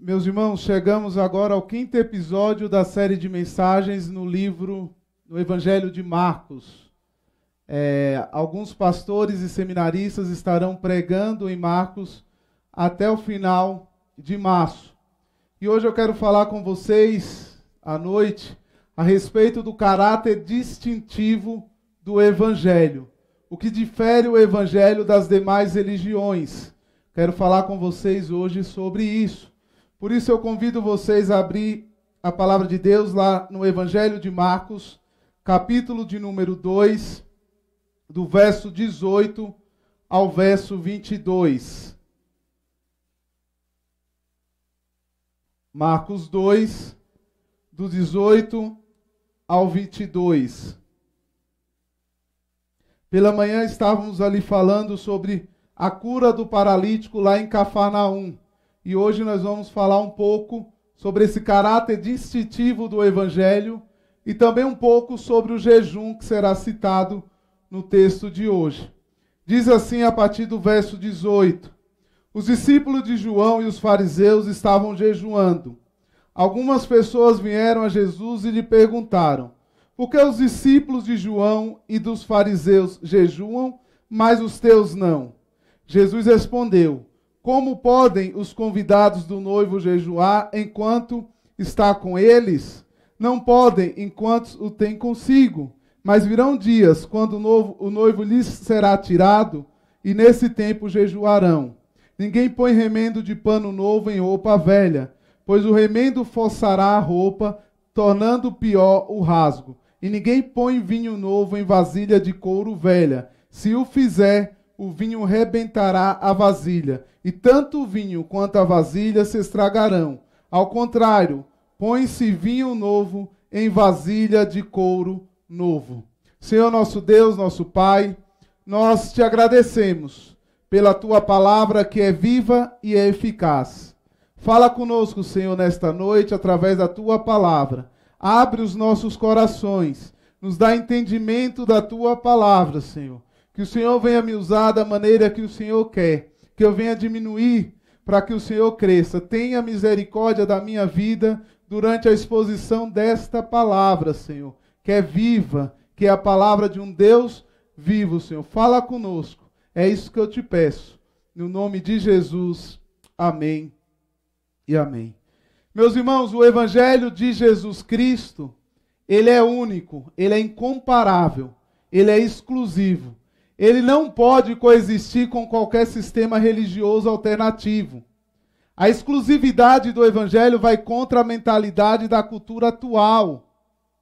Meus irmãos, chegamos agora ao quinto episódio da série de mensagens no Evangelho de Marcos. Alguns pastores e seminaristas estarão pregando em Marcos até o final de março. E hoje eu quero falar com vocês, à noite, a respeito do caráter distintivo do Evangelho. O que difere o Evangelho das demais religiões. Quero falar com vocês hoje sobre isso. Por isso eu convido vocês a abrir a palavra de Deus lá no Evangelho de Marcos, capítulo de número 2, do verso 18 ao verso 22. Marcos 2, do 18 ao 22. Pela manhã estávamos ali falando sobre a cura do paralítico lá em Cafarnaum. E hoje nós vamos falar um pouco sobre esse caráter distintivo do Evangelho e também um pouco sobre o jejum que será citado no texto de hoje. Diz assim a partir do verso 18: Os discípulos de João e os fariseus estavam jejuando. Algumas pessoas vieram a Jesus e lhe perguntaram: por que os discípulos de João e dos fariseus jejuam, mas os teus não? Jesus respondeu: como podem os convidados do noivo jejuar enquanto está com eles? Não podem enquanto o tem consigo. Mas virão dias quando o noivo lhes será tirado, e nesse tempo jejuarão. Ninguém põe remendo de pano novo em roupa velha, pois o remendo forçará a roupa, tornando pior o rasgo. E ninguém põe vinho novo em vasilha de couro velha. Se o fizer, o vinho rebentará a vasilha, e tanto o vinho quanto a vasilha se estragarão. Ao contrário, põe-se vinho novo em vasilha de couro novo. Senhor nosso Deus, nosso Pai, nós te agradecemos pela tua palavra que é viva e é eficaz. Fala conosco, Senhor, nesta noite, através da tua palavra. Abre os nossos corações, nos dá entendimento da tua palavra, Senhor. Que o Senhor venha me usar da maneira que o Senhor quer. Que eu venha diminuir para que o Senhor cresça. Tenha misericórdia da minha vida durante a exposição desta palavra, Senhor. Que é viva, que é a palavra de um Deus vivo, Senhor. Fala conosco. É isso que eu te peço. No nome de Jesus. Amém e amém. Meus irmãos, o Evangelho de Jesus Cristo, ele é único, ele é incomparável, ele é exclusivo. Ele não pode coexistir com qualquer sistema religioso alternativo. A exclusividade do Evangelho vai contra a mentalidade da cultura atual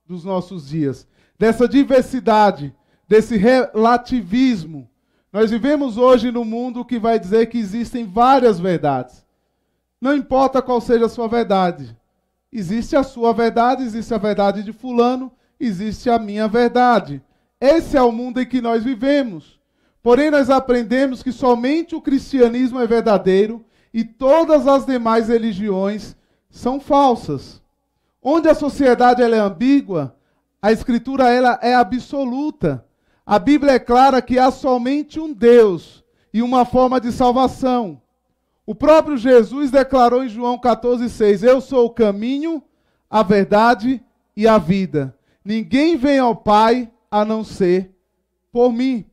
dos nossos dias. Dessa diversidade, desse relativismo. Nós vivemos hoje num mundo que vai dizer que existem várias verdades. Não importa qual seja a sua verdade. Existe a sua verdade, existe a verdade de fulano, existe a minha verdade. Esse é o mundo em que nós vivemos. Porém, nós aprendemos que somente o cristianismo é verdadeiro e todas as demais religiões são falsas. Onde a sociedade ela é ambígua, a Escritura ela é absoluta. A Bíblia é clara que há somente um Deus e uma forma de salvação. O próprio Jesus declarou em João 14,6: Eu sou o caminho, a verdade e a vida. Ninguém vem ao Pai a não ser por mim.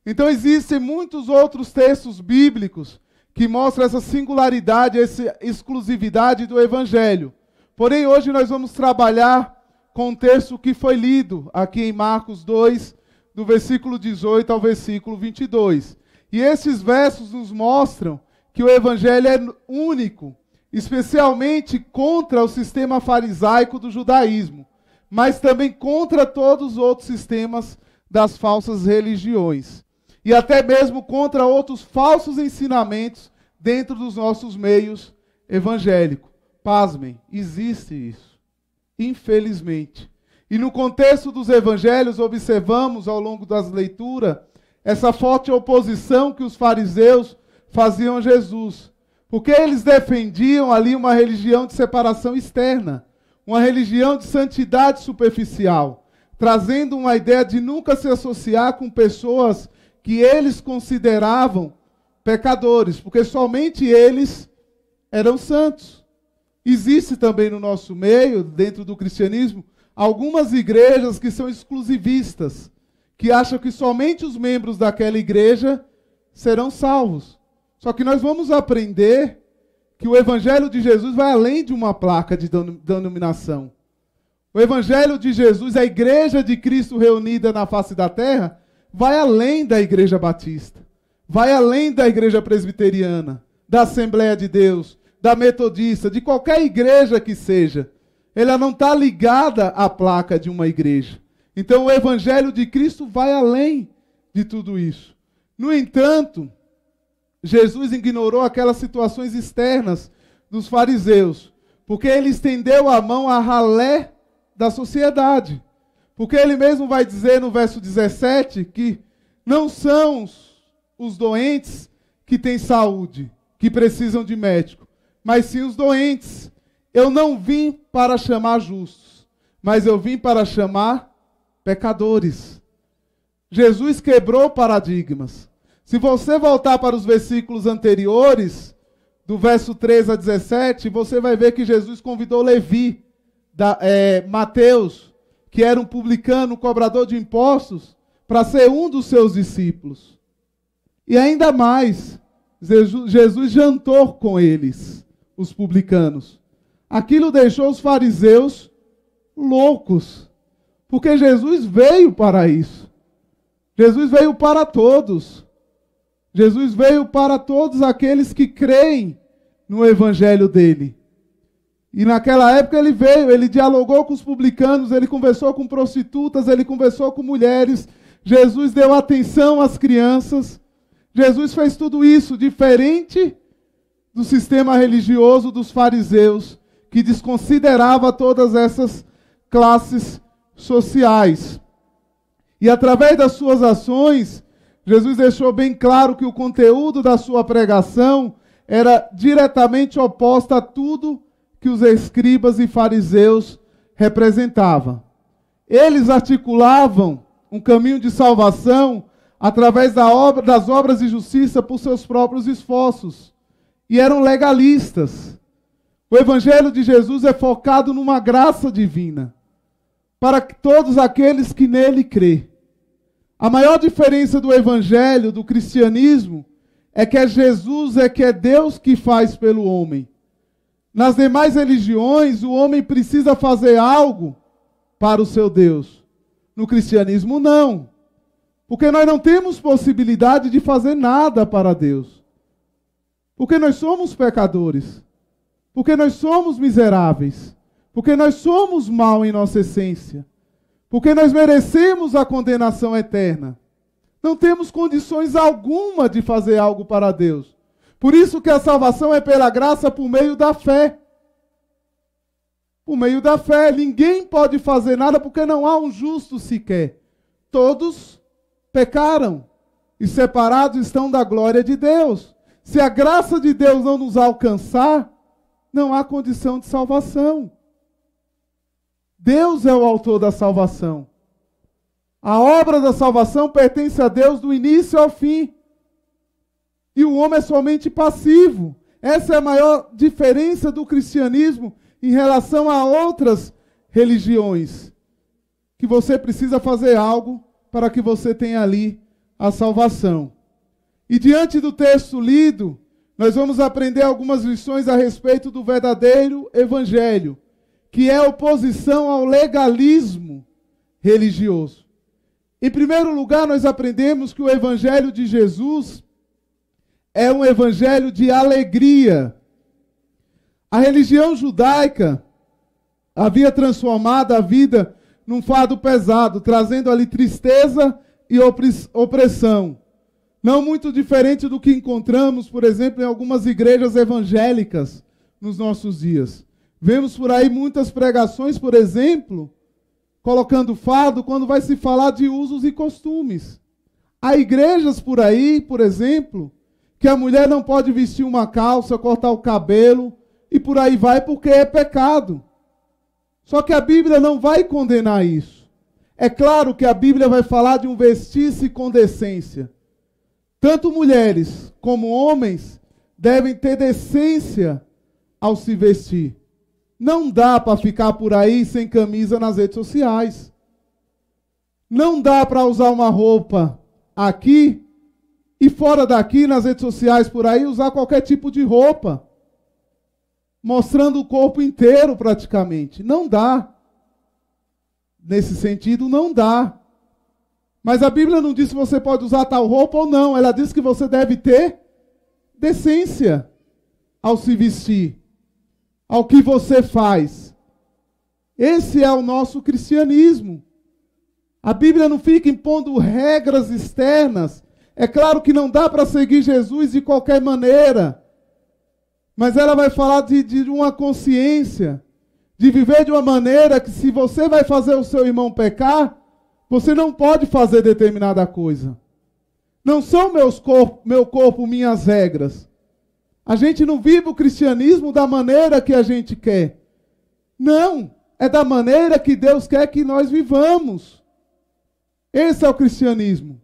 Então existem muitos outros textos bíblicos que mostram essa singularidade, essa exclusividade do Evangelho. Porém, hoje nós vamos trabalhar com um texto que foi lido aqui em Marcos 2, do versículo 18 ao versículo 22. E esses versos nos mostram que o Evangelho é único, especialmente contra o sistema farisaico do judaísmo, mas também contra todos os outros sistemas das falsas religiões. E até mesmo contra outros falsos ensinamentos dentro dos nossos meios evangélicos. Pasmem, existe isso. Infelizmente. E no contexto dos evangelhos, observamos ao longo das leituras essa forte oposição que os fariseus faziam a Jesus. Porque eles defendiam ali uma religião de separação externa. Uma religião de santidade superficial. Trazendo uma ideia de nunca se associar com pessoas que eles consideravam pecadores, porque somente eles eram santos. Existe também no nosso meio, dentro do cristianismo, algumas igrejas que são exclusivistas, que acham que somente os membros daquela igreja serão salvos. Só que nós vamos aprender que o Evangelho de Jesus vai além de uma placa de denominação. O Evangelho de Jesus, a igreja de Cristo reunida na face da terra, vai além da igreja batista, vai além da igreja presbiteriana, da Assembleia de Deus, da metodista, de qualquer igreja que seja. Ela não está ligada à placa de uma igreja. Então o Evangelho de Cristo vai além de tudo isso. No entanto, Jesus ignorou aquelas situações externas dos fariseus, porque ele estendeu a mão à ralé da sociedade. Porque ele mesmo vai dizer no verso 17 que não são os doentes que têm saúde, que precisam de médico, mas sim os doentes. Eu não vim para chamar justos, mas eu vim para chamar pecadores. Jesus quebrou paradigmas. Se você voltar para os versículos anteriores, do verso 13 a 17, você vai ver que Jesus convidou Levi, Mateus, que era um publicano, um cobrador de impostos, para ser um dos seus discípulos. E ainda mais, Jesus jantou com eles, os publicanos. Aquilo deixou os fariseus loucos, porque Jesus veio para isso. Jesus veio para todos. Jesus veio para todos aqueles que creem no evangelho dele. E naquela época ele veio, ele dialogou com os publicanos, ele conversou com prostitutas, ele conversou com mulheres. Jesus deu atenção às crianças. Jesus fez tudo isso diferente do sistema religioso dos fariseus, que desconsiderava todas essas classes sociais. E através das suas ações, Jesus deixou bem claro que o conteúdo da sua pregação era diretamente oposto a tudo que os escribas e fariseus representavam. Eles articulavam um caminho de salvação através das obras de justiça por seus próprios esforços. E eram legalistas. O Evangelho de Jesus é focado numa graça divina para todos aqueles que nele crê. A maior diferença do Evangelho, do cristianismo, é que é Jesus, que é Deus que faz pelo homem. Nas demais religiões, o homem precisa fazer algo para o seu Deus. No cristianismo, não. Porque nós não temos possibilidade de fazer nada para Deus. Porque nós somos pecadores. Porque nós somos miseráveis. Porque nós somos mal em nossa essência. Porque nós merecemos a condenação eterna. Não temos condições alguma de fazer algo para Deus. Por isso que a salvação é pela graça por meio da fé. Por meio da fé. Ninguém pode fazer nada porque não há um justo sequer. Todos pecaram e separados estão da glória de Deus. Se a graça de Deus não nos alcançar, não há condição de salvação. Deus é o autor da salvação. A obra da salvação pertence a Deus do início ao fim. E o homem é somente passivo. Essa é a maior diferença do cristianismo em relação a outras religiões. Que você precisa fazer algo para que você tenha ali a salvação. E diante do texto lido, nós vamos aprender algumas lições a respeito do verdadeiro evangelho, que é a oposição ao legalismo religioso. Em primeiro lugar, nós aprendemos que o evangelho de Jesus é um evangelho de alegria. A religião judaica havia transformado a vida num fardo pesado, trazendo ali tristeza e opressão. Não muito diferente do que encontramos, por exemplo, em algumas igrejas evangélicas nos nossos dias. Vemos por aí muitas pregações, por exemplo, colocando fardo quando vai se falar de usos e costumes. Há igrejas por aí, por exemplo, que a mulher não pode vestir uma calça, cortar o cabelo, e por aí vai porque é pecado. Só que a Bíblia não vai condenar isso. É claro que a Bíblia vai falar de um vestir-se com decência. Tanto mulheres como homens devem ter decência ao se vestir. Não dá para ficar por aí sem camisa nas redes sociais. Não dá para usar uma roupa aqui e fora daqui, nas redes sociais por aí, usar qualquer tipo de roupa, mostrando o corpo inteiro praticamente. Não dá. Nesse sentido, não dá. Mas a Bíblia não diz se você pode usar tal roupa ou não. Ela diz que você deve ter decência ao se vestir, ao que você faz. Esse é o nosso cristianismo. A Bíblia não fica impondo regras externas. É claro que não dá para seguir Jesus de qualquer maneira. Mas ela vai falar de uma consciência, de viver de uma maneira que se você vai fazer o seu irmão pecar, você não pode fazer determinada coisa. Não são meu corpo, minhas regras. A gente não vive o cristianismo da maneira que a gente quer. Não, é da maneira que Deus quer que nós vivamos. Esse é o cristianismo.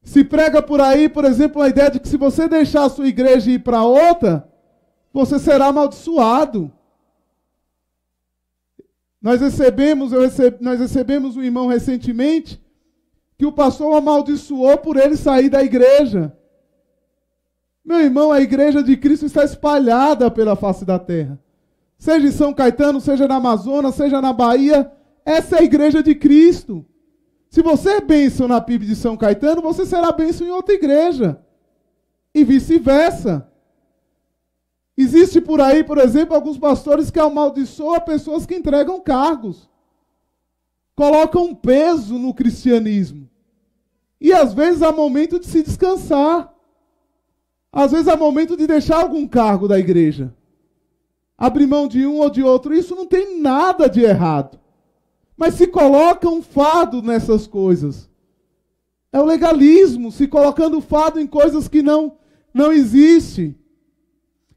Se prega por aí, por exemplo, a ideia de que se você deixar a sua igreja e ir para outra, você será amaldiçoado. Nós recebemos um irmão recentemente que o pastor amaldiçoou por ele sair da igreja. Meu irmão, a igreja de Cristo está espalhada pela face da terra. Seja em São Caetano, seja na Amazonas, seja na Bahia, essa é a igreja de Cristo. Se você é bênção na PIB de São Caetano, você será bênção em outra igreja. E vice-versa. Existe por aí, por exemplo, alguns pastores que amaldiçoam pessoas que entregam cargos. Colocam peso no cristianismo. E às vezes há momento de se descansar. Às vezes há momento de deixar algum cargo da igreja. Abrir mão de um ou de outro. Isso não tem nada de errado. Mas se coloca um fardo nessas coisas. É o legalismo, se colocando fardo em coisas que não existem.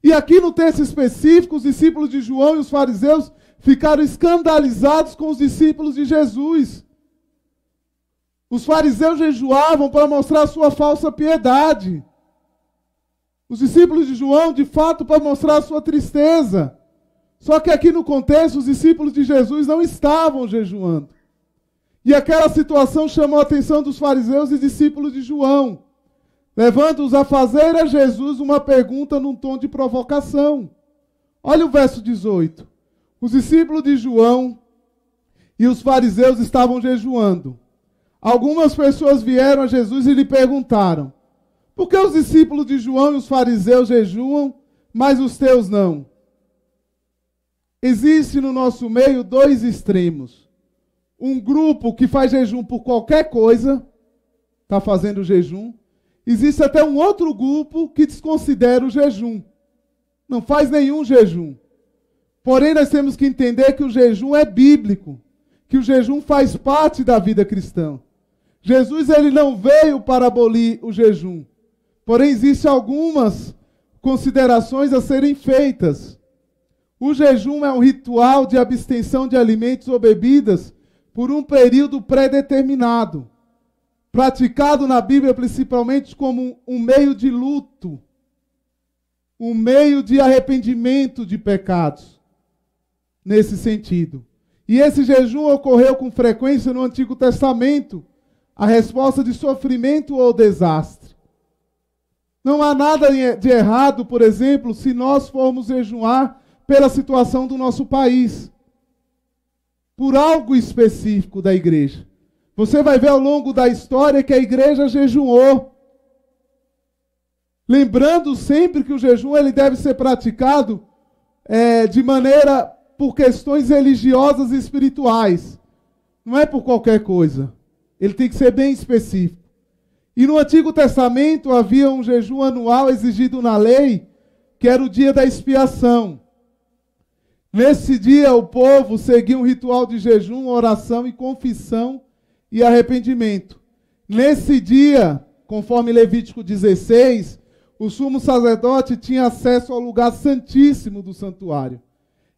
E aqui no texto específico, os discípulos de João e os fariseus ficaram escandalizados com os discípulos de Jesus. Os fariseus jejuavam para mostrar a sua falsa piedade. Os discípulos de João, de fato, para mostrar a sua tristeza. Só que aqui no contexto, os discípulos de Jesus não estavam jejuando. E aquela situação chamou a atenção dos fariseus e discípulos de João, levando-os a fazer a Jesus uma pergunta num tom de provocação. Olha o verso 18. Os discípulos de João e os fariseus estavam jejuando. Algumas pessoas vieram a Jesus e lhe perguntaram: por que os discípulos de João e os fariseus jejuam, mas os teus não? Existe no nosso meio dois extremos. Um grupo que faz jejum por qualquer coisa, está fazendo jejum. Existe até um outro grupo que desconsidera o jejum. Não faz nenhum jejum. Porém, nós temos que entender que o jejum é bíblico. Que o jejum faz parte da vida cristã. Jesus ele não veio para abolir o jejum. Porém, existem algumas considerações a serem feitas. O jejum é um ritual de abstenção de alimentos ou bebidas por um período pré-determinado, praticado na Bíblia principalmente como um meio de luto, um meio de arrependimento de pecados, nesse sentido. E esse jejum ocorreu com frequência no Antigo Testamento, a resposta de sofrimento ou desastre. Não há nada de errado, por exemplo, se nós formos jejuar pela situação do nosso país, por algo específico da igreja. Você vai ver ao longo da história que a igreja jejuou. Lembrando sempre que o jejum ele deve ser praticado de maneira por questões religiosas e espirituais. Não é por qualquer coisa. Ele tem que ser bem específico. E no Antigo Testamento havia um jejum anual exigido na lei, que era o dia da expiação. Nesse dia o povo seguia um ritual de jejum, oração e confissão e arrependimento. Nesse dia, conforme Levítico 16, o sumo sacerdote tinha acesso ao lugar santíssimo do santuário.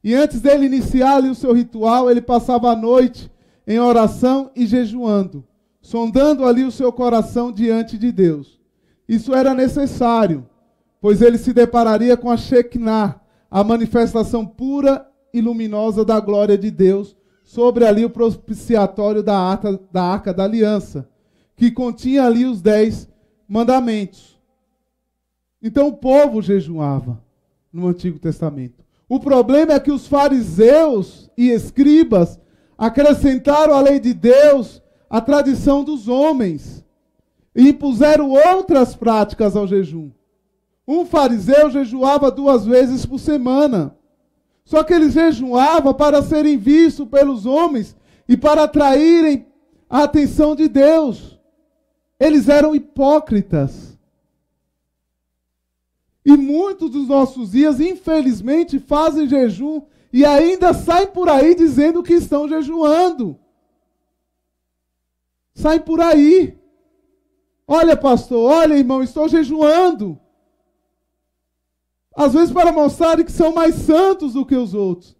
E antes dele iniciar ali o seu ritual, ele passava a noite em oração e jejuando, sondando ali o seu coração diante de Deus. Isso era necessário, pois ele se depararia com a Shekinah, a manifestação pura e luminosa da glória de Deus sobre ali o propiciatório da Arca da Aliança, que continha ali os 10 mandamentos. Então o povo jejuava no Antigo Testamento. O problema é que os fariseus e escribas acrescentaram à lei de Deus a tradição dos homens e impuseram outras práticas ao jejum. Um fariseu jejuava 2 vezes por semana. Só que eles jejuavam para serem vistos pelos homens e para atraírem a atenção de Deus. Eles eram hipócritas. E muitos dos nossos dias, infelizmente, fazem jejum e ainda saem por aí dizendo que estão jejuando. Saem por aí. Olha, pastor, olha, irmão, estou jejuando. Às vezes para mostrarem que são mais santos do que os outros.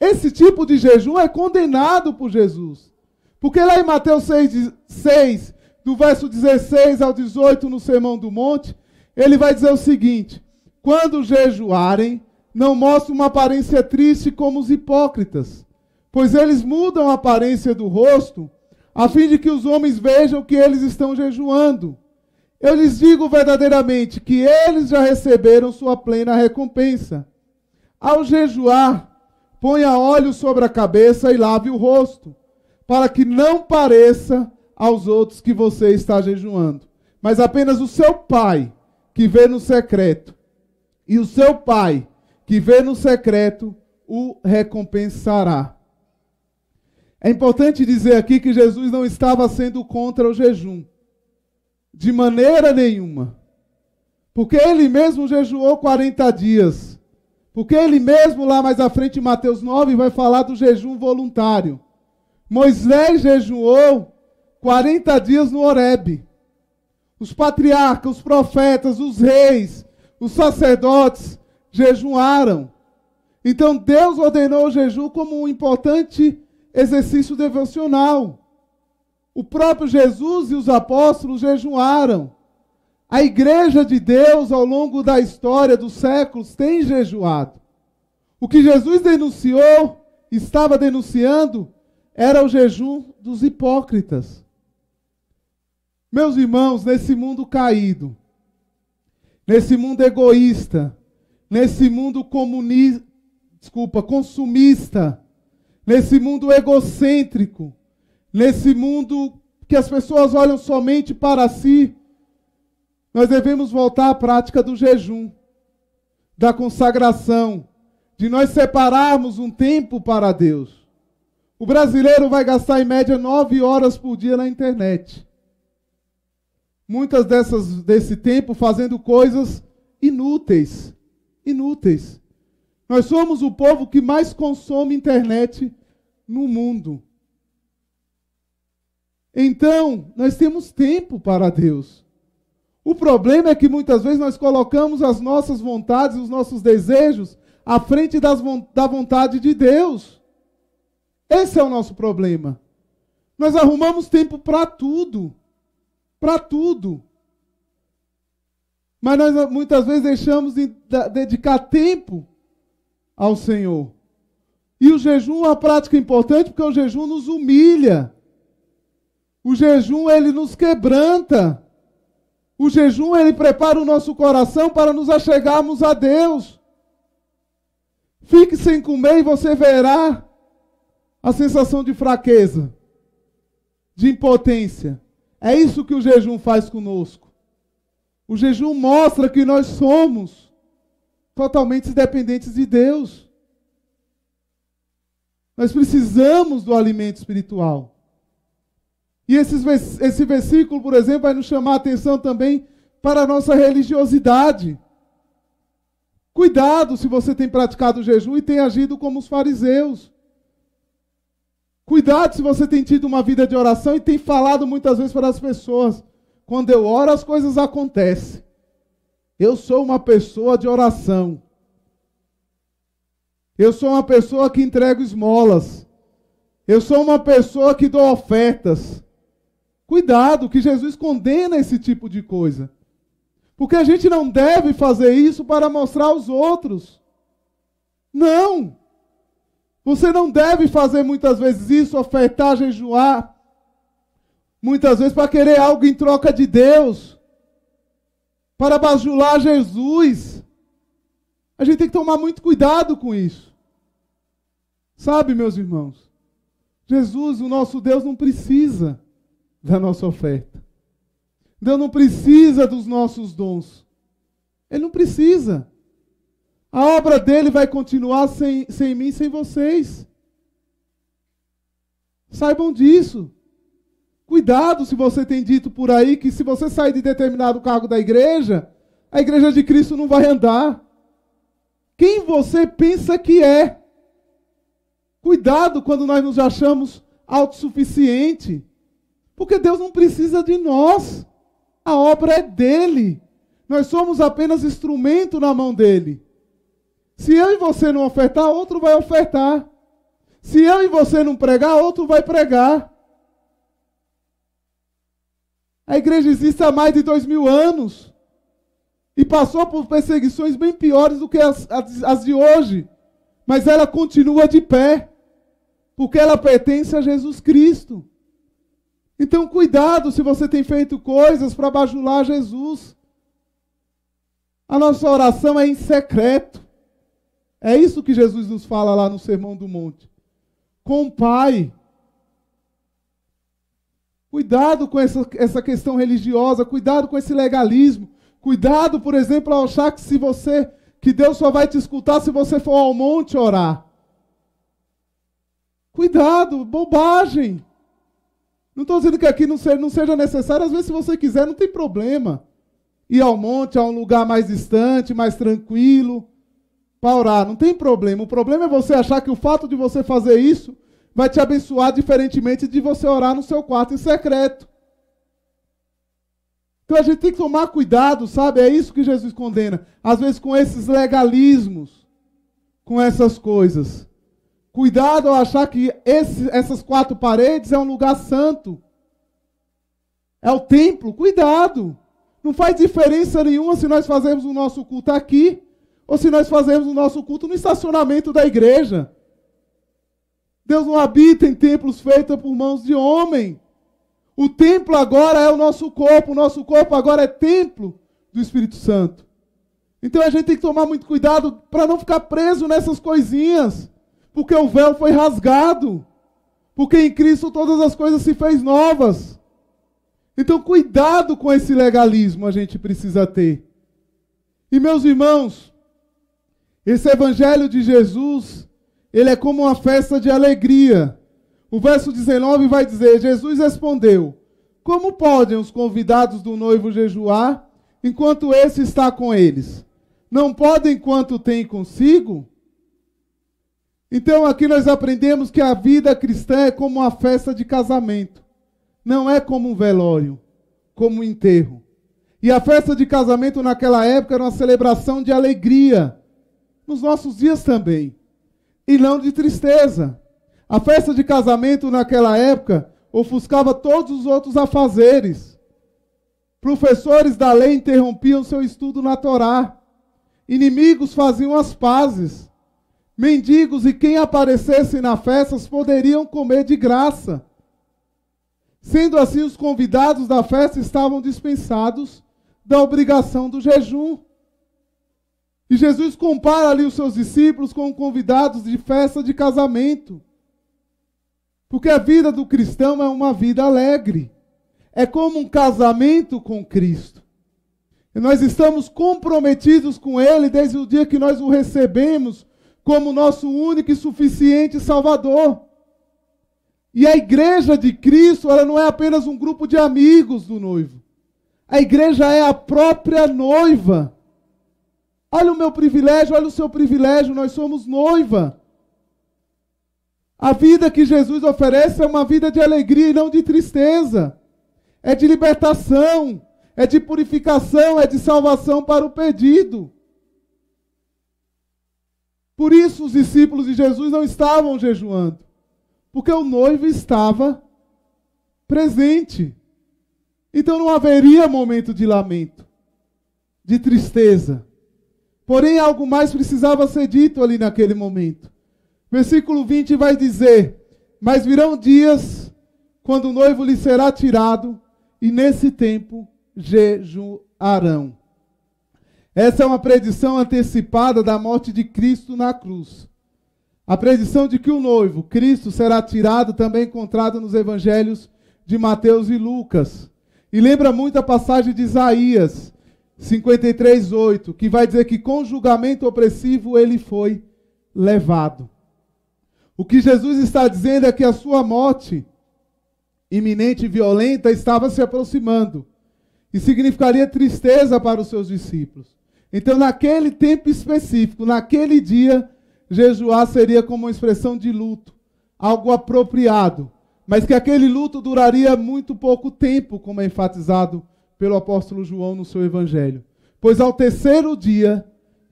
Esse tipo de jejum é condenado por Jesus. Porque lá em Mateus 6, do verso 16 ao 18, no Sermão do Monte, ele vai dizer o seguinte: quando jejuarem, não mostrem uma aparência triste como os hipócritas, pois eles mudam a aparência do rosto, a fim de que os homens vejam que eles estão jejuando. Eu lhes digo verdadeiramente que eles já receberam sua plena recompensa. Ao jejuar, ponha óleo sobre a cabeça e lave o rosto, para que não pareça aos outros que você está jejuando, mas apenas o seu Pai, que vê no secreto, e o seu Pai, que vê no secreto, o recompensará. É importante dizer aqui que Jesus não estava sendo contra o jejum. De maneira nenhuma. Porque ele mesmo jejuou 40 dias. Porque ele mesmo, lá mais à frente, em Mateus 9, vai falar do jejum voluntário. Moisés jejuou 40 dias no Horebe. Os patriarcas, os profetas, os reis, os sacerdotes jejuaram. Então Deus ordenou o jejum como um importante exercício devocional. O próprio Jesus e os apóstolos jejuaram. A igreja de Deus, ao longo da história dos séculos, tem jejuado. O que Jesus denunciou, estava denunciando, era o jejum dos hipócritas. Meus irmãos, nesse mundo caído, nesse mundo egoísta, nesse mundo consumista, nesse mundo egocêntrico, nesse mundo que as pessoas olham somente para si, nós devemos voltar à prática do jejum, da consagração, de nós separarmos um tempo para Deus. O brasileiro vai gastar em média 9 horas por dia na internet. Muitas desse tempo fazendo coisas inúteis. Inúteis. Nós somos o povo que mais consome internet no mundo. Então, nós temos tempo para Deus. O problema é que muitas vezes nós colocamos as nossas vontades, os nossos desejos, à frente da vontade de Deus. Esse é o nosso problema. Nós arrumamos tempo para tudo. Para tudo. Mas nós muitas vezes deixamos de dedicar tempo ao Senhor. E o jejum é uma prática importante porque o jejum nos humilha. O jejum, ele nos quebranta. O jejum, ele prepara o nosso coração para nos achegarmos a Deus. Fique sem comer e você verá a sensação de fraqueza, de impotência. É isso que o jejum faz conosco. O jejum mostra que nós somos totalmente dependentes de Deus. Nós precisamos do alimento espiritual. E esse versículo, por exemplo, vai nos chamar a atenção também para a nossa religiosidade. Cuidado se você tem praticado o jejum e tem agido como os fariseus. Cuidado se você tem tido uma vida de oração e tem falado muitas vezes para as pessoas: quando eu oro, as coisas acontecem. Eu sou uma pessoa de oração. Eu sou uma pessoa que entrego esmolas. Eu sou uma pessoa que dou ofertas. Cuidado, que Jesus condena esse tipo de coisa. Porque a gente não deve fazer isso para mostrar aos outros. Não. Você não deve fazer muitas vezes isso, ofertar, jejuar, muitas vezes para querer algo em troca de Deus, para bajular Jesus. A gente tem que tomar muito cuidado com isso. Sabe, meus irmãos, Jesus, o nosso Deus, não precisa da nossa oferta. Deus não precisa dos nossos dons. Ele não precisa. A obra dele vai continuar sem mim, sem vocês. Saibam disso. Cuidado se você tem dito por aí que se você sair de determinado cargo da igreja, a igreja de Cristo não vai andar. Quem você pensa que é? Cuidado quando nós nos achamos autossuficientes. Porque Deus não precisa de nós. A obra é dele. Nós somos apenas instrumento na mão dele. Se eu e você não ofertar, outro vai ofertar. Se eu e você não pregar, outro vai pregar. A igreja existe há mais de 2000 anos. E passou por perseguições bem piores do que as de hoje. Mas ela continua de pé. Porque ela pertence a Jesus Cristo. Então cuidado se você tem feito coisas para bajular Jesus. A nossa oração é em secreto. É isso que Jesus nos fala lá no Sermão do Monte. Com o Pai. Cuidado com essa questão religiosa, cuidado com esse legalismo. Cuidado, por exemplo, ao achar que Deus só vai te escutar se você for ao monte orar. Cuidado, bobagem. Não estou dizendo que aqui não seja necessário, às vezes se você quiser não tem problema. Ir ao monte, a um lugar mais distante, mais tranquilo, para orar, não tem problema. O problema é você achar que o fato de você fazer isso vai te abençoar diferentemente de você orar no seu quarto em secreto. Então a gente tem que tomar cuidado, sabe? É isso que Jesus condena. Às vezes com esses legalismos, com essas coisas. Cuidado ao achar que essas 4 paredes é um lugar santo. É o templo, cuidado. Não faz diferença nenhuma se nós fazemos o nosso culto aqui ou se nós fazemos o nosso culto no estacionamento da igreja. Deus não habita em templos feitos por mãos de homem. O templo agora é o nosso corpo agora é templo do Espírito Santo. Então a gente tem que tomar muito cuidado para não ficar preso nessas coisinhas, porque o véu foi rasgado, porque em Cristo todas as coisas se fez novas. Então cuidado com esse legalismo a gente precisa ter. E meus irmãos, esse evangelho de Jesus, ele é como uma festa de alegria. O verso 19 vai dizer, Jesus respondeu, como podem os convidados do noivo jejuar, enquanto esse está com eles? Não podem enquanto tem consigo? Então aqui nós aprendemos que a vida cristã é como uma festa de casamento. Não é como um velório, como um enterro. E a festa de casamento naquela época era uma celebração de alegria. Nos nossos dias também. E não de tristeza. A festa de casamento naquela época ofuscava todos os outros afazeres. Professores da lei interrompiam seu estudo na Torá. Inimigos faziam as pazes. Mendigos e quem aparecesse na festa poderiam comer de graça. Sendo assim, os convidados da festa estavam dispensados da obrigação do jejum. E Jesus compara ali os seus discípulos com convidados de festa de casamento. Porque a vida do cristão é uma vida alegre. É como um casamento com Cristo. E nós estamos comprometidos com Ele desde o dia que nós o recebemos como nosso único e suficiente Salvador. E a igreja de Cristo, ela não é apenas um grupo de amigos do noivo. A igreja é a própria noiva. Olha o meu privilégio, olha o seu privilégio, nós somos noiva. A vida que Jesus oferece é uma vida de alegria e não de tristeza. É de libertação, é de purificação, é de salvação para o perdido. Por isso os discípulos de Jesus não estavam jejuando, porque o noivo estava presente. Então não haveria momento de lamento, de tristeza. Porém, algo mais precisava ser dito ali naquele momento. Versículo 20 vai dizer: mas virão dias quando o noivo lhe será tirado, e nesse tempo jejuarão. Essa é uma predição antecipada da morte de Cristo na cruz. A predição de que o noivo, Cristo, será tirado também encontrada nos evangelhos de Mateus e Lucas. E lembra muito a passagem de Isaías 53:8, que vai dizer que com julgamento opressivo ele foi levado. O que Jesus está dizendo é que a sua morte iminente e violenta estava se aproximando. E significaria tristeza para os seus discípulos. Então, naquele tempo específico, naquele dia, jejuar seria como uma expressão de luto, algo apropriado, mas que aquele luto duraria muito pouco tempo, como é enfatizado pelo apóstolo João no seu evangelho. Pois ao terceiro dia,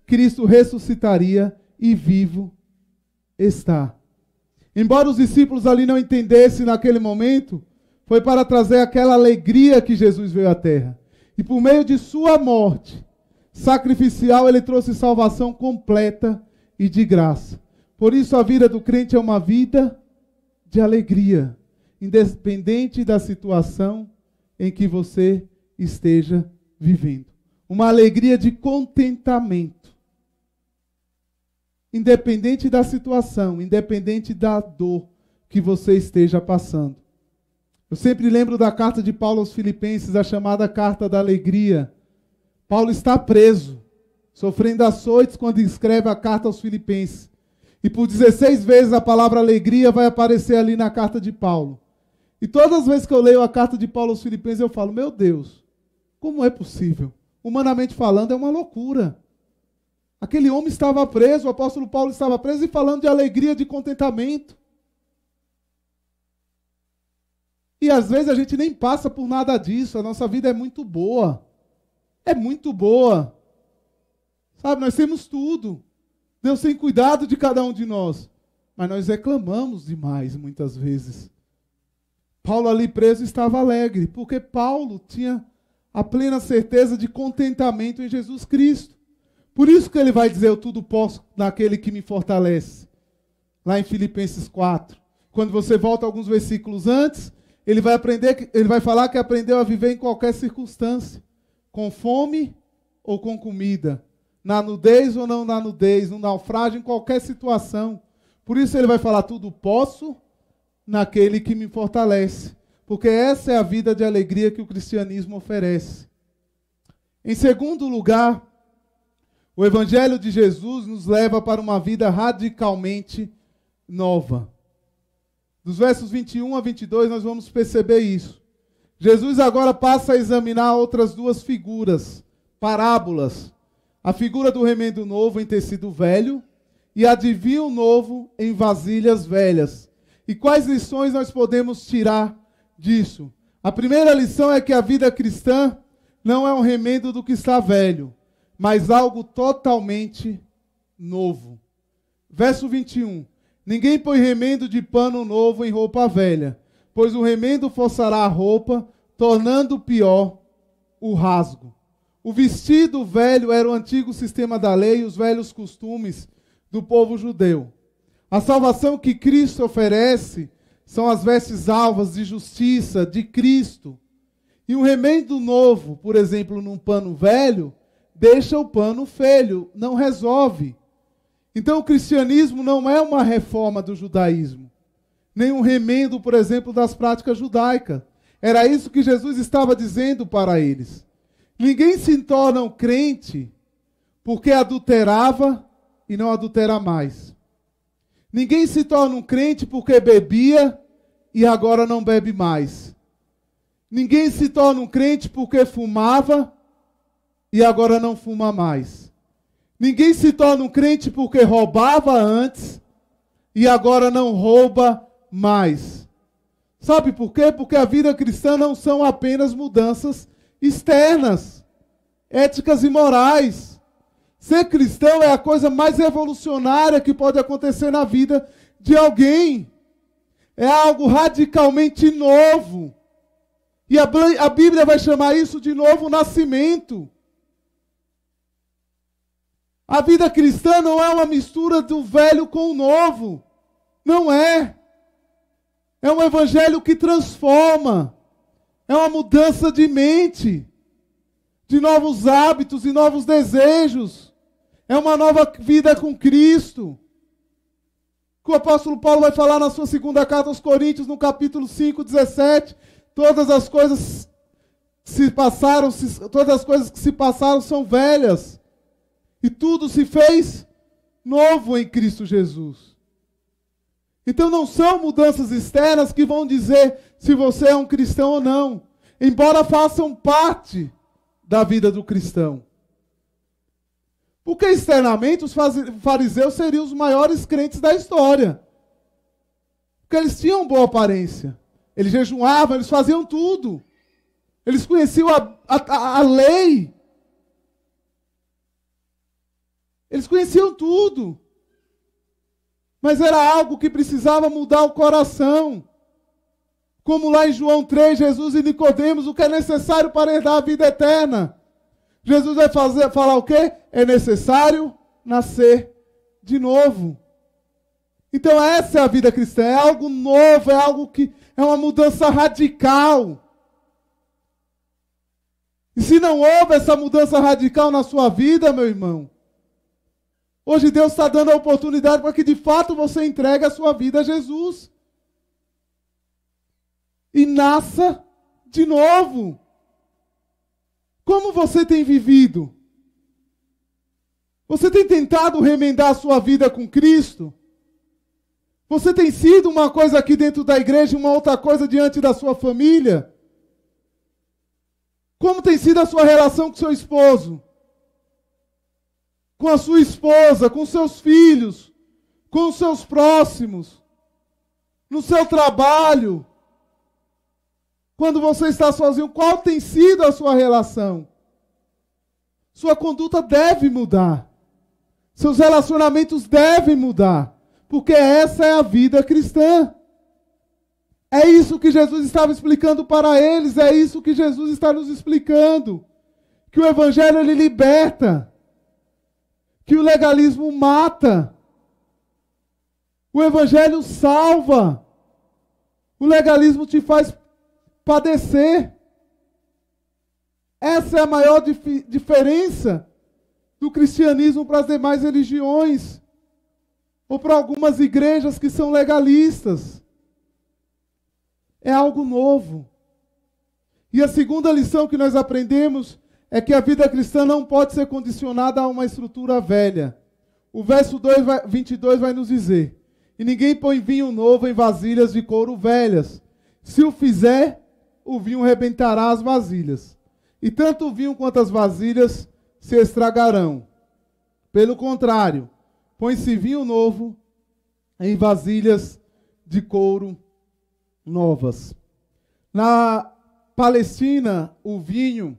Cristo ressuscitaria e vivo está. Embora os discípulos ali não entendessem naquele momento, foi para trazer aquela alegria que Jesus veio à terra. E por meio de sua morte sacrificial, ele trouxe salvação completa e de graça. Por isso a vida do crente é uma vida de alegria, independente da situação em que você esteja vivendo. Uma alegria de contentamento. Independente da situação, independente da dor que você esteja passando. Eu sempre lembro da carta de Paulo aos Filipenses, a chamada carta da alegria. Paulo está preso, sofrendo açoites quando escreve a carta aos Filipenses. E por 16 vezes a palavra alegria vai aparecer ali na carta de Paulo. E todas as vezes que eu leio a carta de Paulo aos Filipenses, eu falo, meu Deus, como é possível? Humanamente falando, é uma loucura. Aquele homem estava preso, o apóstolo Paulo estava preso e falando de alegria, de contentamento. E às vezes a gente nem passa por nada disso, a nossa vida é muito boa. É muito boa. Sabe, nós temos tudo. Deus tem cuidado de cada um de nós. Mas nós reclamamos demais muitas vezes. Paulo ali preso estava alegre, porque Paulo tinha a plena certeza de contentamento em Jesus Cristo. Por isso que ele vai dizer, eu tudo posso naquele que me fortalece. Lá em Filipenses 4. Quando você volta alguns versículos antes, ele vai falar que aprendeu a viver em qualquer circunstância. Com fome ou com comida. Na nudez ou não na nudez. No naufrágio, em qualquer situação. Por isso ele vai falar, tudo posso naquele que me fortalece. Porque essa é a vida de alegria que o cristianismo oferece. Em segundo lugar, o Evangelho de Jesus nos leva para uma vida radicalmente nova. Dos versos 21 a 22 nós vamos perceber isso. Jesus agora passa a examinar outras duas figuras, parábolas. A figura do remendo novo em tecido velho e a de vinho novo em vasilhas velhas. E quais lições nós podemos tirar disso? A primeira lição é que a vida cristã não é um remendo do que está velho, mas algo totalmente novo. Verso 21. Ninguém põe remendo de pano novo em roupa velha, pois o remendo forçará a roupa, tornando pior o rasgo. O vestido velho era o antigo sistema da lei e os velhos costumes do povo judeu. A salvação que Cristo oferece são as vestes alvas de justiça de Cristo. E um remendo novo, por exemplo, num pano velho, deixa o pano feio, não resolve. Então o cristianismo não é uma reforma do judaísmo, nem um remendo, por exemplo, das práticas judaicas. Era isso que Jesus estava dizendo para eles. Ninguém se torna um crente porque adulterava e não adultera mais. Ninguém se torna um crente porque bebia e agora não bebe mais. Ninguém se torna um crente porque fumava e agora não fuma mais. Ninguém se torna um crente porque roubava antes e agora não rouba mais. Sabe por quê? Porque a vida cristã não são apenas mudanças externas, éticas e morais. Ser cristão é a coisa mais revolucionária que pode acontecer na vida de alguém. É algo radicalmente novo. E a Bíblia vai chamar isso de novo nascimento. A vida cristã não é uma mistura do velho com o novo. Não é. É um evangelho que transforma. É uma mudança de mente, de novos hábitos e novos desejos. É uma nova vida com Cristo. Que o apóstolo Paulo vai falar na sua segunda carta aos Coríntios, no capítulo 5, 17. Todas as coisas que se passaram são velhas. E tudo se fez novo em Cristo Jesus. Então não são mudanças externas que vão dizer se você é um cristão ou não, embora façam parte da vida do cristão. Porque externamente os fariseus seriam os maiores crentes da história. Porque eles tinham boa aparência. Eles jejuavam, eles faziam tudo. Eles conheciam a lei. Eles conheciam tudo. Mas era algo que precisava mudar o coração. Como lá em João 3, Jesus e Nicodemos, o que é necessário para herdar a vida eterna. Jesus vai falar o quê? É necessário nascer de novo. Então essa é a vida cristã, é algo novo, é algo que é uma mudança radical. E se não houve essa mudança radical na sua vida, meu irmão, hoje Deus está dando a oportunidade para que de fato você entregue a sua vida a Jesus. E nasça de novo. Como você tem vivido? Você tem tentado remendar a sua vida com Cristo? Você tem sido uma coisa aqui dentro da igreja e uma outra coisa diante da sua família? Como tem sido a sua relação com seu esposo? Com a sua esposa, com seus filhos, com os seus próximos, no seu trabalho? Quando você está sozinho, qual tem sido a sua relação? Sua conduta deve mudar. Seus relacionamentos devem mudar. Porque essa é a vida cristã. É isso que Jesus estava explicando para eles. É isso que Jesus está nos explicando. Que o evangelho ele liberta. Que o legalismo mata. O evangelho salva. O legalismo te faz padecer. Essa é a maior diferença do cristianismo para as demais religiões, ou para algumas igrejas que são legalistas. É algo novo. E a segunda lição que nós aprendemos é que a vida cristã não pode ser condicionada a uma estrutura velha. O verso 22 vai nos dizer: e ninguém põe vinho novo em vasilhas de couro velhas. Se o fizer, o vinho rebentará as vasilhas. E tanto o vinho quanto as vasilhas se estragarão. Pelo contrário, põe-se vinho novo em vasilhas de couro novas. Na Palestina, o vinho,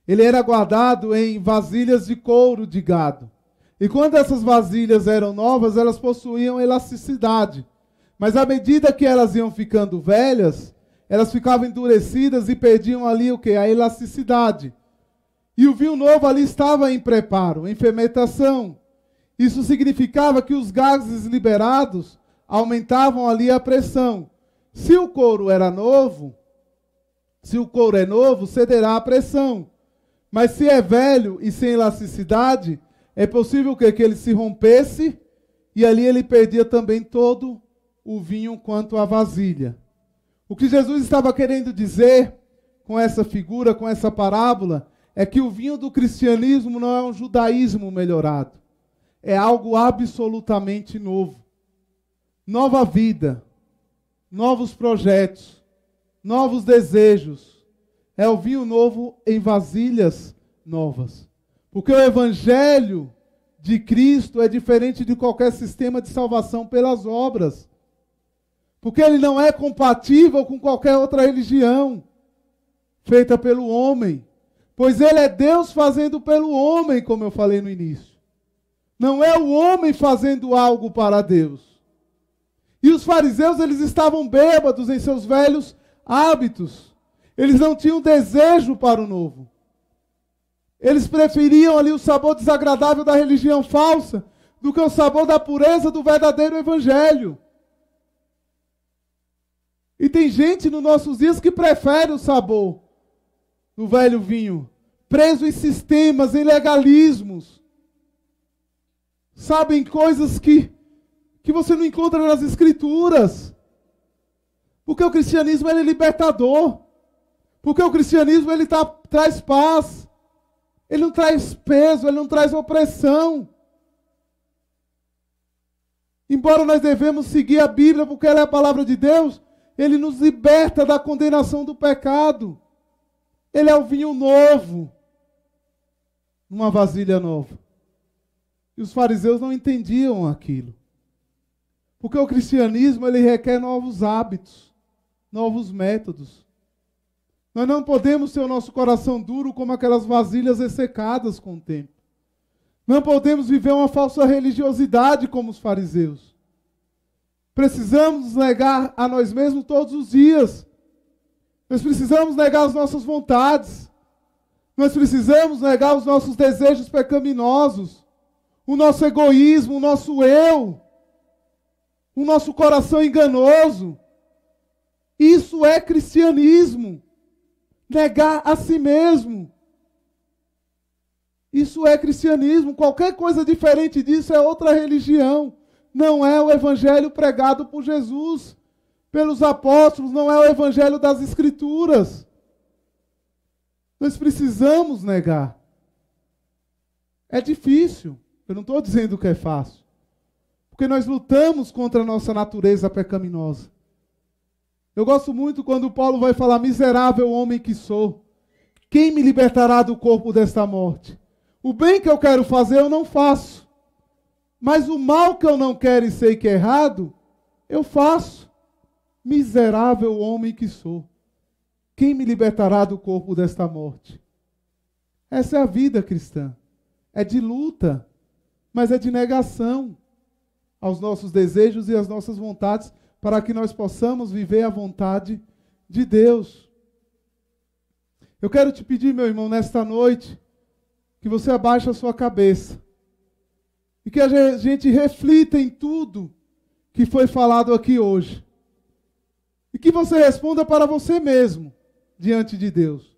ele era guardado em vasilhas de couro de gado. E quando essas vasilhas eram novas, elas possuíam elasticidade. Mas à medida que elas iam ficando velhas, elas ficavam endurecidas e perdiam ali o quê? A elasticidade. E o vinho novo ali estava em preparo, em fermentação. Isso significava que os gases liberados aumentavam ali a pressão. Se o couro é novo, cederá a pressão. Mas se é velho e sem elasticidade, é possível que ele se rompesse e ali ele perdia também todo o vinho quanto a vasilha. O que Jesus estava querendo dizer com essa figura, com essa parábola, é que o vinho do cristianismo não é um judaísmo melhorado. É algo absolutamente novo. Nova vida, novos projetos, novos desejos. É o vinho novo em vasilhas novas. Porque o evangelho de Cristo é diferente de qualquer sistema de salvação pelas obras. Porque ele não é compatível com qualquer outra religião feita pelo homem. Pois ele é Deus fazendo pelo homem, como eu falei no início. Não é o homem fazendo algo para Deus. E os fariseus, eles estavam bêbados em seus velhos hábitos. Eles não tinham desejo para o novo. Eles preferiam ali o sabor desagradável da religião falsa do que o sabor da pureza do verdadeiro evangelho. E tem gente nos nossos dias que prefere o sabor do velho vinho, preso em sistemas, em legalismos. Sabem coisas que você não encontra nas Escrituras. Porque o cristianismo ele é libertador. Porque o cristianismo ele traz paz. Ele não traz peso, ele não traz opressão. Embora nós devemos seguir a Bíblia porque ela é a palavra de Deus, ele nos liberta da condenação do pecado. Ele é o vinho novo, numa vasilha nova. E os fariseus não entendiam aquilo. Porque o cristianismo ele requer novos hábitos, novos métodos. Nós não podemos ter o nosso coração duro como aquelas vasilhas ressecadas com o tempo. Não podemos viver uma falsa religiosidade como os fariseus. Precisamos negar a nós mesmos todos os dias. Nós precisamos negar as nossas vontades. Nós precisamos negar os nossos desejos pecaminosos. O nosso egoísmo, o nosso eu. O nosso coração enganoso. Isso é cristianismo. Negar a si mesmo. Isso é cristianismo. Qualquer coisa diferente disso é outra religião. Não é o evangelho pregado por Jesus, pelos apóstolos, não é o evangelho das Escrituras. Nós precisamos negar. É difícil. Eu não estou dizendo que é fácil. Porque nós lutamos contra a nossa natureza pecaminosa. Eu gosto muito quando Paulo vai falar: miserável homem que sou, quem me libertará do corpo desta morte? O bem que eu quero fazer eu não faço, mas o mal que eu não quero e sei que é errado, eu faço. Miserável homem que sou, quem me libertará do corpo desta morte? Essa é a vida cristã. É de luta, mas é de negação aos nossos desejos e às nossas vontades, para que nós possamos viver a vontade de Deus. Eu quero te pedir, meu irmão, nesta noite, que você abaixe a sua cabeça e que a gente reflita em tudo que foi falado aqui hoje. E que você responda para você mesmo, diante de Deus.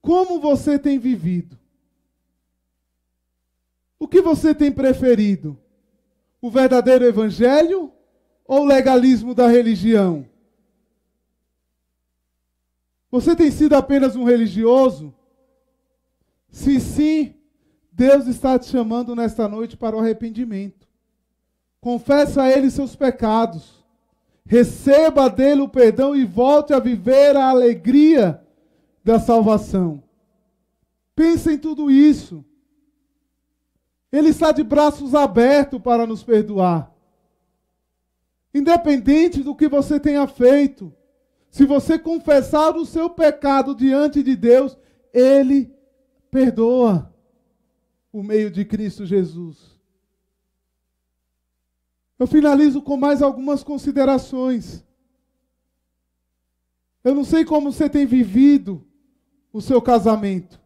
Como você tem vivido? O que você tem preferido? O verdadeiro evangelho ou o legalismo da religião? Você tem sido apenas um religioso? Se sim, Deus está te chamando nesta noite para o arrependimento. Confessa a Ele seus pecados. Receba dele o perdão e volte a viver a alegria da salvação. Pensa em tudo isso. Ele está de braços abertos para nos perdoar. Independente do que você tenha feito, se você confessar o seu pecado diante de Deus, Ele perdoa por meio de Cristo Jesus. Eu finalizo com mais algumas considerações. Eu não sei como você tem vivido o seu casamento.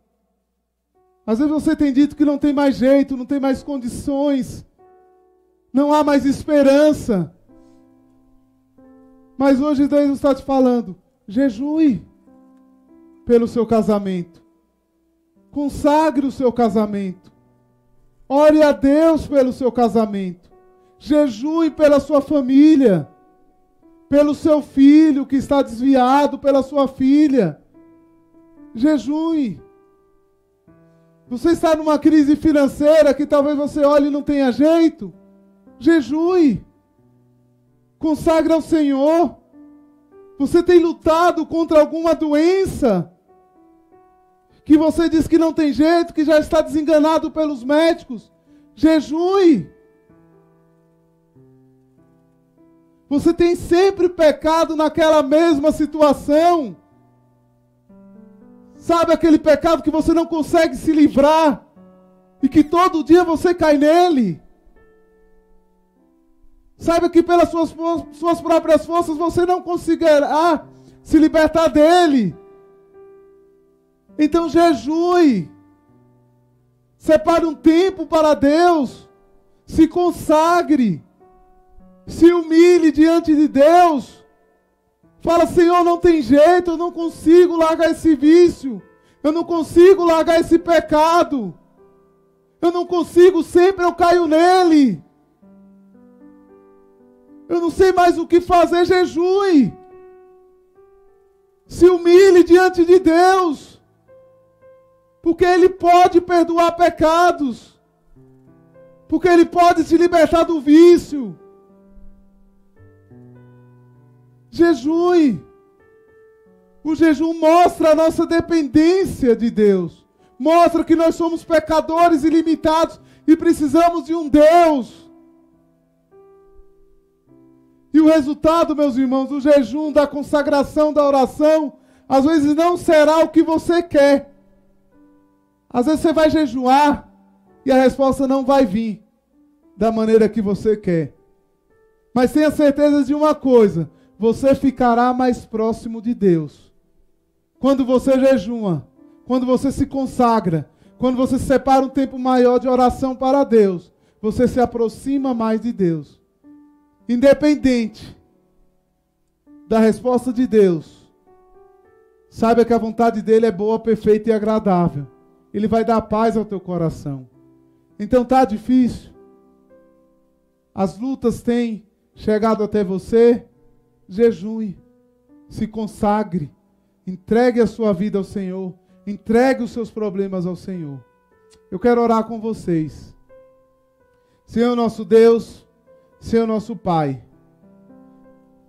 Às vezes você tem dito que não tem mais jeito, não tem mais condições, não há mais esperança. Mas hoje Deus está te falando: jejue pelo seu casamento. Consagre o seu casamento. Ore a Deus pelo seu casamento. Jejue pela sua família. Pelo seu filho que está desviado, pela sua filha. Jejue. Você está numa crise financeira que talvez você olhe e não tenha jeito. Jejue. Consagre ao Senhor. Você tem lutado contra alguma doença que você diz que não tem jeito, que já está desenganado pelos médicos? Jejue. Você tem sempre pecado naquela mesma situação. Sabe aquele pecado que você não consegue se livrar e que todo dia você cai nele? Saiba que pelas suas próprias forças você não conseguirá se libertar dele. Então jejue. Separe um tempo para Deus. Se consagre. Se humilhe diante de Deus. Fala, Senhor, não tem jeito, eu não consigo largar esse vício. Eu não consigo largar esse pecado. Eu não consigo, sempre eu caio nele. Eu não sei mais o que fazer, jejue. Se humilhe diante de Deus. Porque Ele pode perdoar pecados. Porque Ele pode te libertar do vício. Jejue. O jejum mostra a nossa dependência de Deus. Mostra que nós somos pecadores ilimitados e precisamos de um Deus. E o resultado, meus irmãos, do jejum, da consagração, da oração, às vezes não será o que você quer. Às vezes você vai jejuar e a resposta não vai vir da maneira que você quer. Mas tenha certeza de uma coisa, você ficará mais próximo de Deus. Quando você jejua, quando você se consagra, quando você separa um tempo maior de oração para Deus, você se aproxima mais de Deus. Independente da resposta de Deus, saiba que a vontade dele é boa, perfeita e agradável. Ele vai dar paz ao teu coração. Então está difícil? As lutas têm chegado até você? Jejue, se consagre, entregue a sua vida ao Senhor, entregue os seus problemas ao Senhor. Eu quero orar com vocês. Senhor nosso Deus, Senhor nosso Pai,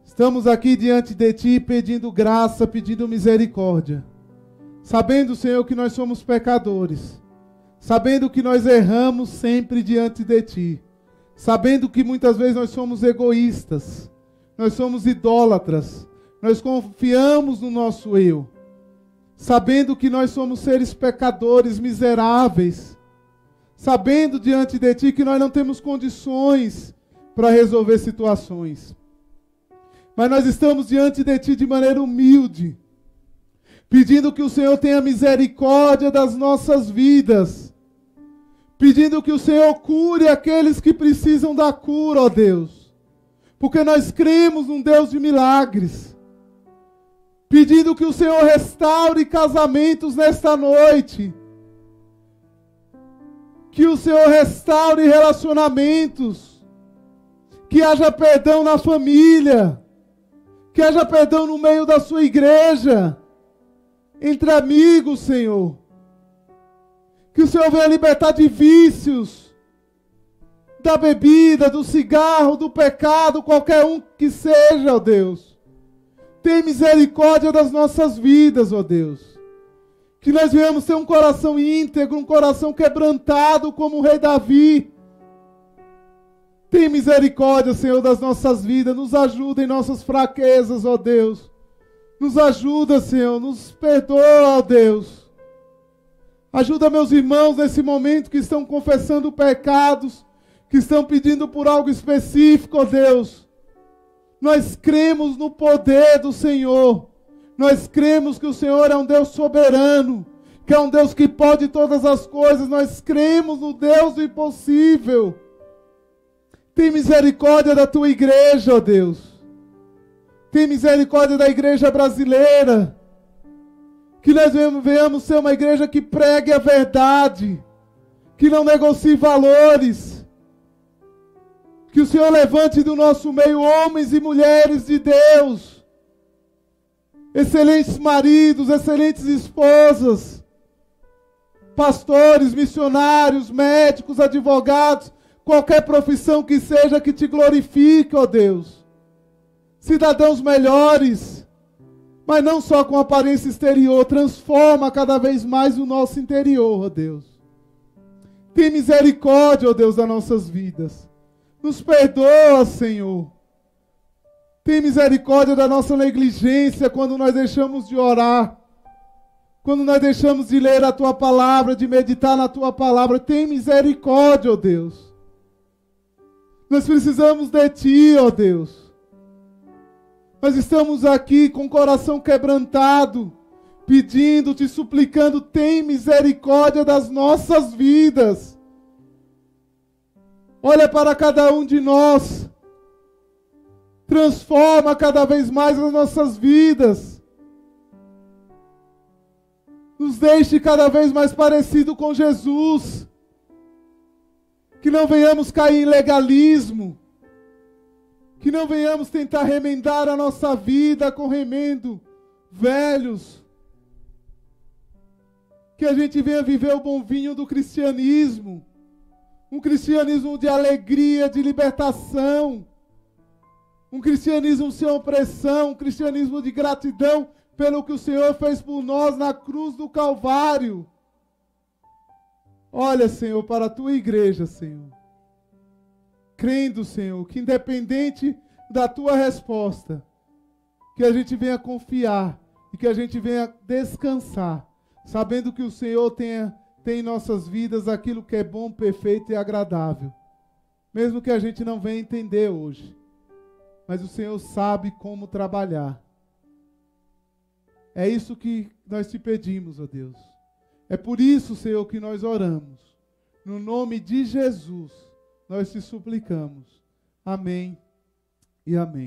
estamos aqui diante de Ti pedindo graça, pedindo misericórdia, sabendo, Senhor, que nós somos pecadores, sabendo que nós erramos sempre diante de Ti, sabendo que muitas vezes nós somos egoístas, nós somos idólatras, nós confiamos no nosso eu, sabendo que nós somos seres pecadores, miseráveis, sabendo diante de Ti que nós não temos condições para resolver situações. Mas nós estamos diante de Ti de maneira humilde, pedindo que o Senhor tenha misericórdia das nossas vidas, pedindo que o Senhor cure aqueles que precisam da cura, ó Deus, porque nós cremos num Deus de milagres, pedindo que o Senhor restaure casamentos nesta noite, que o Senhor restaure relacionamentos, que haja perdão na família, que haja perdão no meio da sua igreja, entre amigos, Senhor. Que o Senhor venha libertar de vícios, da bebida, do cigarro, do pecado, qualquer um que seja, ó Deus. Tem misericórdia das nossas vidas, ó Deus. Que nós venhamos ter um coração íntegro, um coração quebrantado como o rei Davi. Tem misericórdia, Senhor, das nossas vidas. Nos ajuda em nossas fraquezas, ó Deus. Nos ajuda, Senhor. Nos perdoa, ó Deus. Ajuda meus irmãos nesse momento que estão confessando pecados, que estão pedindo por algo específico, ó Deus. Nós cremos no poder do Senhor. Nós cremos que o Senhor é um Deus soberano, que é um Deus que pode todas as coisas. Nós cremos no Deus do impossível. Tem misericórdia da tua igreja, ó Deus. Tem misericórdia da igreja brasileira. Que nós venhamos ser uma igreja que pregue a verdade, que não negocie valores. Que o Senhor levante do nosso meio homens e mulheres de Deus, excelentes maridos, excelentes esposas, pastores, missionários, médicos, advogados, qualquer profissão que seja, que te glorifique, ó Deus. Cidadãos melhores, mas não só com aparência exterior, transforma cada vez mais o nosso interior, ó Deus. Tem misericórdia, ó Deus, das nossas vidas. Nos perdoa, Senhor. Tem misericórdia da nossa negligência quando nós deixamos de orar, quando nós deixamos de ler a Tua palavra, de meditar na Tua palavra. Tem misericórdia, ó Deus. Nós precisamos de Ti, ó Deus. Nós estamos aqui com o coração quebrantado, pedindo-te, suplicando, tem misericórdia das nossas vidas. Olha para cada um de nós. Transforma cada vez mais as nossas vidas. Nos deixe cada vez mais parecido com Jesus. Que não venhamos cair em legalismo. Que não venhamos tentar remendar a nossa vida com remendo velhos. Que a gente venha viver o bom vinho do cristianismo. Um cristianismo de alegria, de libertação. Um cristianismo sem opressão. Um cristianismo de gratidão pelo que o Senhor fez por nós na cruz do Calvário. Olha, Senhor, para a tua igreja, Senhor. Crendo, Senhor, que independente da tua resposta, que a gente venha confiar e que a gente venha descansar, sabendo que o Senhor tem em nossas vidas aquilo que é bom, perfeito e agradável. Mesmo que a gente não venha entender hoje, mas o Senhor sabe como trabalhar. É isso que nós te pedimos, ó Deus. É por isso, Senhor, que nós oramos. No nome de Jesus, nós te suplicamos. Amém e amém.